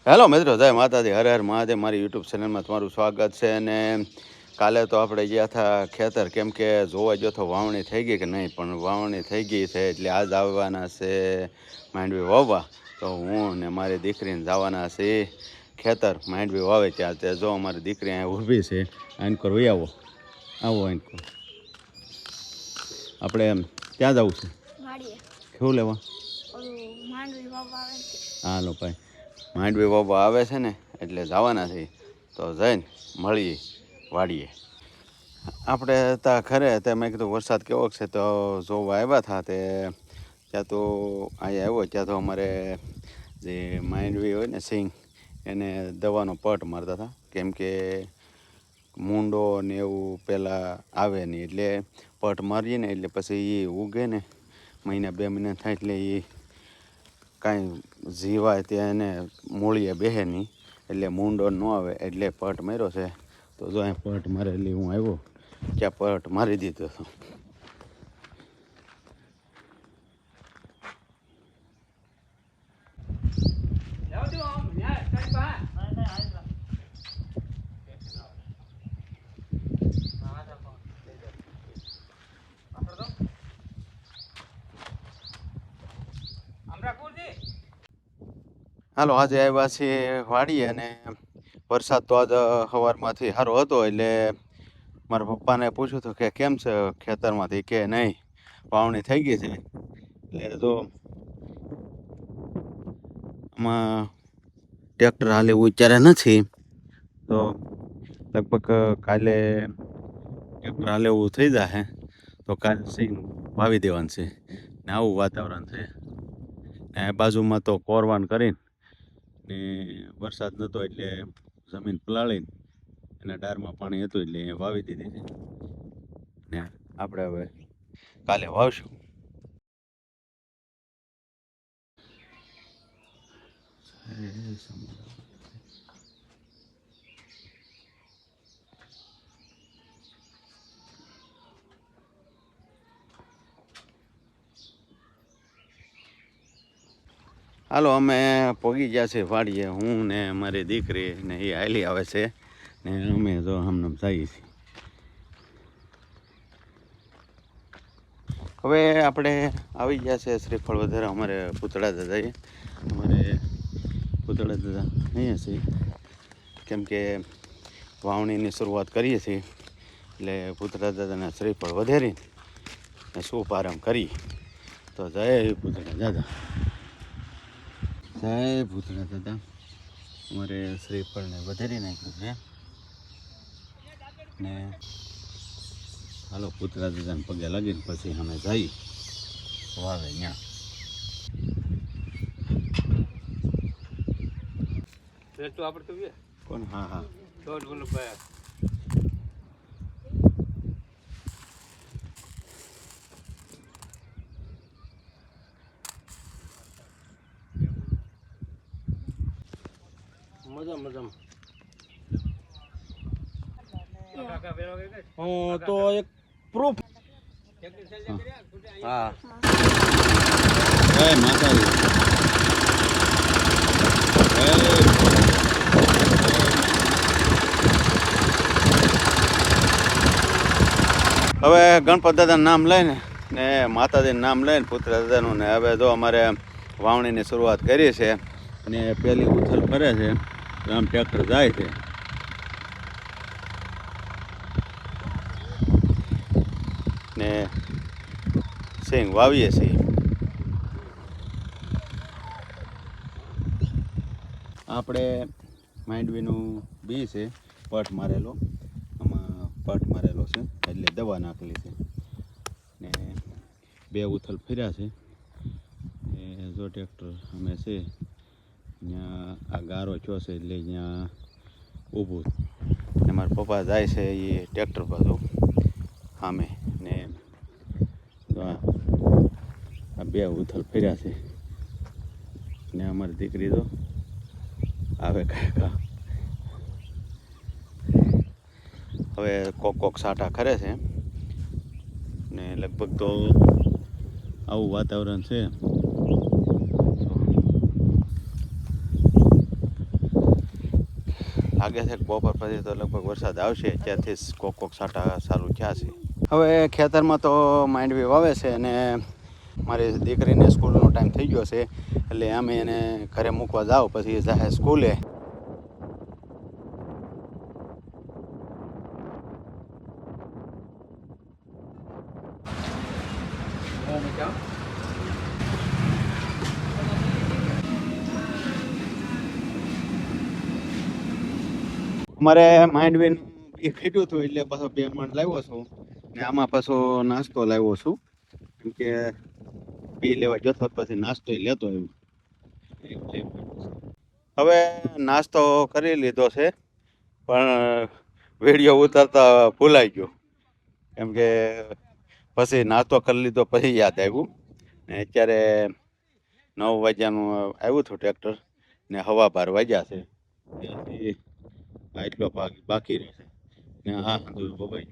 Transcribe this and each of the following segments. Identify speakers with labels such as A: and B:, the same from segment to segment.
A: Hello મિત્રો, જય માતાજી, હર હર મહાદેવ. મારી યુટ્યુબ ચેનલમાં તમારું સ્વાગત છે. અને કાલે તો આપણે ગયા હતા ખેતર, કેમ કે જોવા ગયો તો વાવણી થઈ ગઈ કે નહીં, પણ વાવણી થઈ ગઈ છે એટલે આજ આવવાના છે માંડવી વાવવા. તો હું ને મારી દીકરીને જવાના છે ખેતર માંડવી વાવે ત્યાં. તે જો અમારી દીકરી અહીંયા ઊભી છે, આનકોર વહી આવો, આવો આનકોર. આપણે ત્યાં જવું છે કેવું લેવા? હાલો ભાઈ, માંડવી બાબા આવે છે ને એટલે જવાના છે. તો જઈને મળીએ વાડીએ. આપણે ત્યાં ખરે તે મેં કીધું વરસાદ કેવો છે તો જોવા આવ્યા હતા. તે ત્યાં તો અહીંયા આવ્યો ત્યાં તો અમારે જે માંડવી હોય ને સિંગ એને દવાનો પટ મારતા હતા, કેમ કે મૂંડો ને એવું પહેલાં આવે નહીં, એટલે પટ મારીએ ને એટલે પછી એ ઉગે ને મહિના 2 મહિના થાય એટલે એ કાંઈ જીવાય ત્યાં એને મૂળીએ બેહે નહીં, એટલે મૂંડો ન આવે એટલે પટ માર્યો છે. તો જો અહીં પટ મારેલી હું આવ્યો ત્યાં પટ મારી દીધો હતો. હાલો, આજે આવ્યા છીએ વાડીએ અને વરસાદ તો આજ સવારમાંથી સારો હતો, એટલે મારા પપ્પાને પૂછ્યું હતું કે કેમ છે ખેતરમાંથી, કે નહીં વાવણી થઈ ગઈ છે. એટલે તો આમાં ટ્રેક્ટર હાલે એવું અત્યારે નથી, તો લગભગ કાલે ટ્રેક્ટર હાલે એવું થઈ જશે તો કાલે સિંગ વાવી દેવાનું છે ને આવું વાતાવરણ છે. ને બાજુમાં તો કોરવાન કરીને ને વરસાદ નહોતો એટલે જમીન પલાળીને એના ડારમાં પાણી હતું એટલે અહીંયા વાવી દીધી છે. ને આપણે હવે કાલે વાવશું. હાલો, અમે પહોંચી ગયા છે વાડીએ. હું ને મારી દીકરી ને એ હાલી આવે છે ને અમે જો હમણાં જઈએ છીએ. હવે આપણે આવી ગયા છે શ્રીફળ વધારે અમારે પૂતળા દાદાએ. અમારે પૂતળા દાદા અહીંયા છે, કેમ કે વાવણીની શરૂઆત કરીએ છીએ એટલે પૂતળા દાદાના શ્રીફળ વધારીને શુભ આરંભ કરી. તો જય પૂતળા દાદા, જય પૂતળા દાદા. અમારે શ્રીફળને વધારી નાખ્યું છે ને હાલો પૂતળા દાદાને પગે લાગીને પછી અમે જઈ વાવે ત્યાં. કોણ? હા હા,
B: મજામાં. તો એક પ્રૂફ.
A: હા, જય માતાજી. હવે ગણપત દાદાનું નામ લઈને ને માતાજીનું નામ લઈને પુત્ર દાદાનું, ને હવે જો અમારે વાવણીની શરૂઆત કરી છે અને પહેલી ઉથલ ફરે છે. આમ ટ્રેક્ટર જાય છે ને સિંગ વાવીએ છીએ. આપણે માંડવીનું બી છે પટ મારેલો, આમાં પટ મારેલો છે એટલે દવા નાખેલી છે ને 2 ઉથલ ફર્યા છે. એ જો ટ્રેક્ટર અમે છે ત્યાં આ ગારો થયો છે એટલે ત્યાં ઊભું ને મારા પપ્પા જાય છે એ ટ્રેક્ટર બાજુ સામે. ને આ 2 ઉથલ ફર્યા છે ને અમારી દીકરી તો આવે કાકા. હવે કોક સાટા કરે છે ને લગભગ તો આવું વાતાવરણ છે. લાગે છે કે બપોર પછી તો લગભગ વરસાદ આવશે. ત્યાંથી જ કોક છાંટા ચાલુ થયા છે. હવે ખેતરમાં તો માંડવી વાવે છે અને મારી દીકરીને સ્કૂલનો ટાઈમ થઈ ગયો છે, એટલે અમે એને ઘરે મૂકવા જાઓ પછી જાય સ્કૂલે. અમારે માંડવીનું એ ખેડ્યું હતું એટલે પાછો 2 મણ લાવ્યો છું ને આમાં પાછો નાસ્તો લાવ્યો છું, કેમ કે બી લેવા જતો પછી નાસ્તો લેતો આવ્યો. હવે નાસ્તો કરી લીધો છે પણ વિડીયો ઉતારતા ભૂલાઈ ગયો, કેમ કે પછી નાસ્તો કરી લીધો પછી યાદ આવ્યું ને અત્યારે 9 વાગ્યાનું આવ્યું હતું ટ્રેક્ટર ને 12:15 વાગ્યા છે. એટલો ભાગ બાકી રહેશે ને આ ભાઈ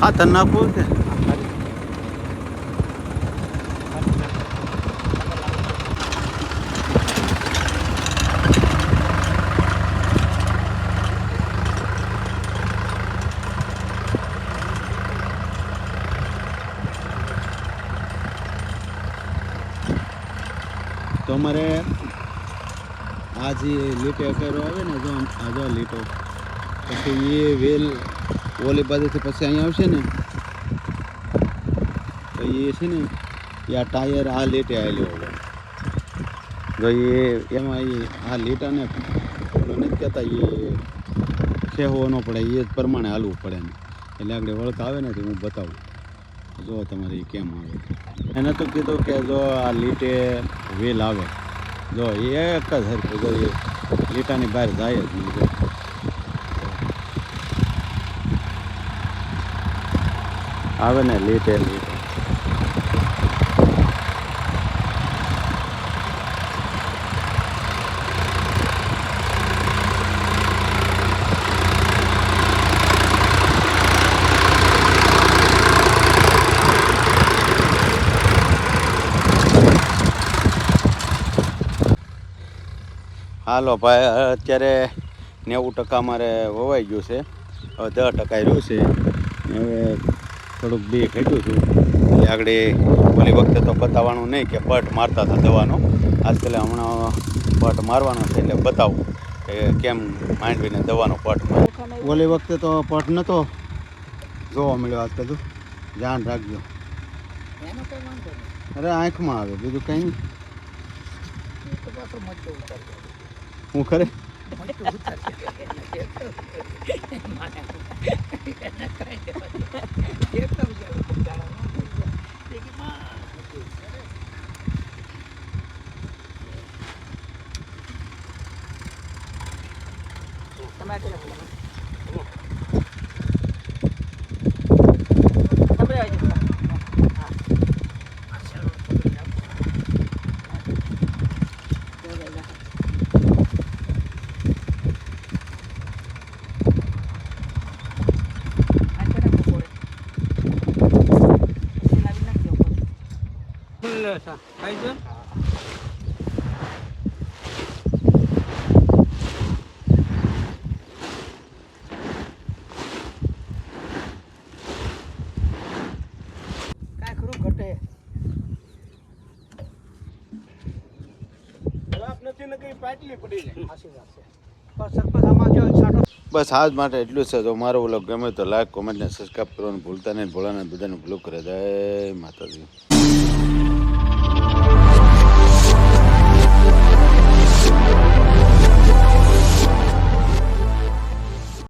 A: ખાતર નાખવું છે. તો અમારે આ જે લીટે અકેરો આવે ને, જો આ જો લીટો પછી એ વેલ ઓલી બાજુથી પછી અહીંયા આવશે ને તો એ છે ને એ આ ટાયર આ લીટે આવેલો હોય. જો એમાં આ લીટાને નથી કહેતા, એ ખેવો ન પડે, એ જ પ્રમાણે હાલવું પડે ને. એટલે આગળ વળક આવે ને તો હું બતાવું, જો તમારે એ કેમ આવે. એને તો કીધું કે જો આ લીટે વેલ આવે, જો એક જ હરખું, જો એ લીટાની બહાર જાય જ નહીં. આવે ને લીટે હાલો ભાઈ, અત્યારે 90% મારે વવાઈ ગયું છે, હવે 10% રહ્યું છે. હવે થોડુંક બી ખેડ્યું હતું એટલે આગળ ઓલી વખતે તો બતાવવાનું નહીં કે પટ મારતા હતા દવાનો, આજકાલ હમણાં પટ મારવાનો છે એટલે બતાવું કે કેમ માંડવીને દવાનો પટ મારે. ઓલી વખતે તો પટ નહોતો જોવા મળ્યો, આજકાલ તો ધ્યાન રાખજો. અરે આંખમાં આવે, બીજું કંઈ નહીં. હું ખરે બસ આજ માટે એટલું છે. જો મારો વ્લોગ ગમે તો લાઈક, કોમેન્ટ ને સબસ્ક્રાઈબ કરવાનું ભૂલતા નહીં. ભોળાનાથ બધાને ભૂલું કરે. જય માતાજી.